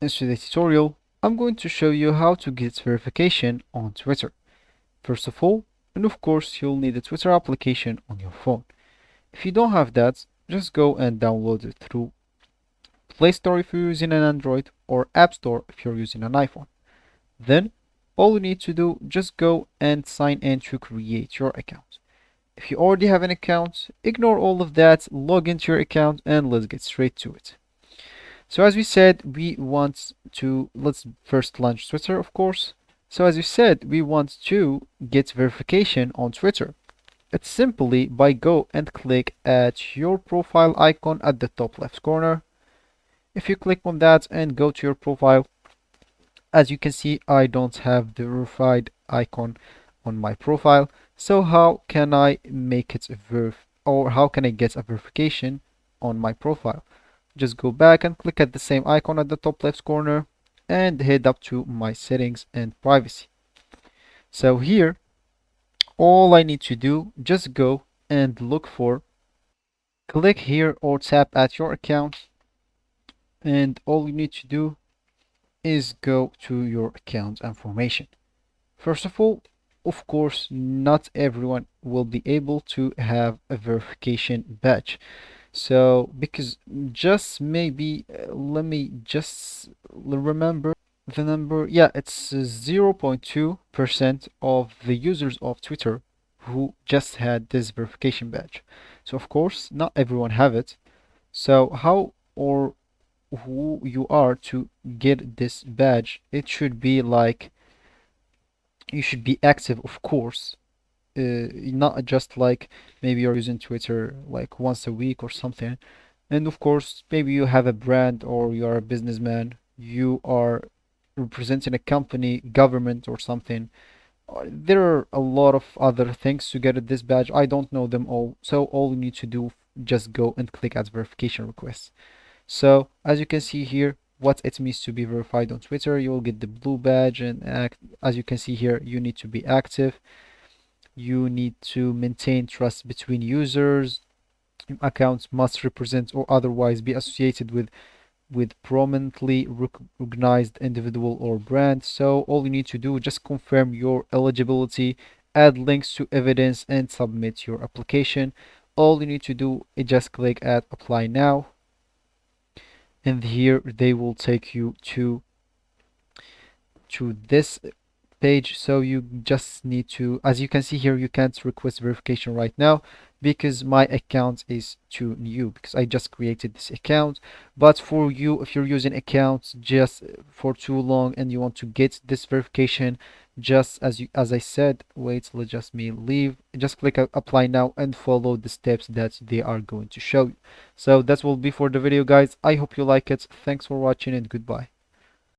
In today's tutorial, I'm going to show you how to get verification on Twitter. First of all, and of course, you'll need a Twitter application on your phone. If you don't have that, just go and download it through Play Store if you're using an Android or App Store if you're using an iPhone. Then, all you need to do, just go and sign in to create your account. If you already have an account, ignore all of that, log into your account, and let's get straight to it. So as we said, let's first launch Twitter, of course. So as we said, we want to get verification on Twitter. It's simply by go and click at your profile icon at the top left corner. If you click on that and go to your profile, as you can see, I don't have the verified icon on my profile. So how can I make it how can I get a verification on my profile? Just go back and click at the same icon at the top left corner and head up to my settings and privacy. So here, all I need to do, just go and click here or tap at your account, and all you need to do is go to your account information. First of all, of course, not everyone will be able to have a verification badge. So, because just maybe, let me just remember the number. Yeah, it's 0.2% of the users of Twitter who just had this verification badge. So, of course, not everyone have it. So, how or who you are to get this badge, it should be like you should be active, of course, not just like maybe you're using Twitter like once a week or something. And of course, maybe you have a brand or you are a businessman, you are representing a company, government, or something. There are a lot of other things to get at this badge. I don't know them all. So all you need to do, just go and click at verification requests. So as you can see here, what it means to be verified on Twitter, you will get the blue badge, and as you can see here, you need to be active. You need to maintain trust between users. Accounts must represent or otherwise be associated with prominently recognized individual or brand. So all you need to do, just confirm your eligibility, add links to evidence, and submit your application. All you need to do is just click at apply now, and here they will take you to this page. So you just need to, as you can see here, you can't request verification right now because my account is too new, because I just created this account. But for you, if you're using accounts just for too long and you want to get this verification, just as I said, wait, let just me leave, just click apply now and follow the steps that they are going to show you. So that will be for the video, guys. I hope you like it. Thanks for watching and goodbye.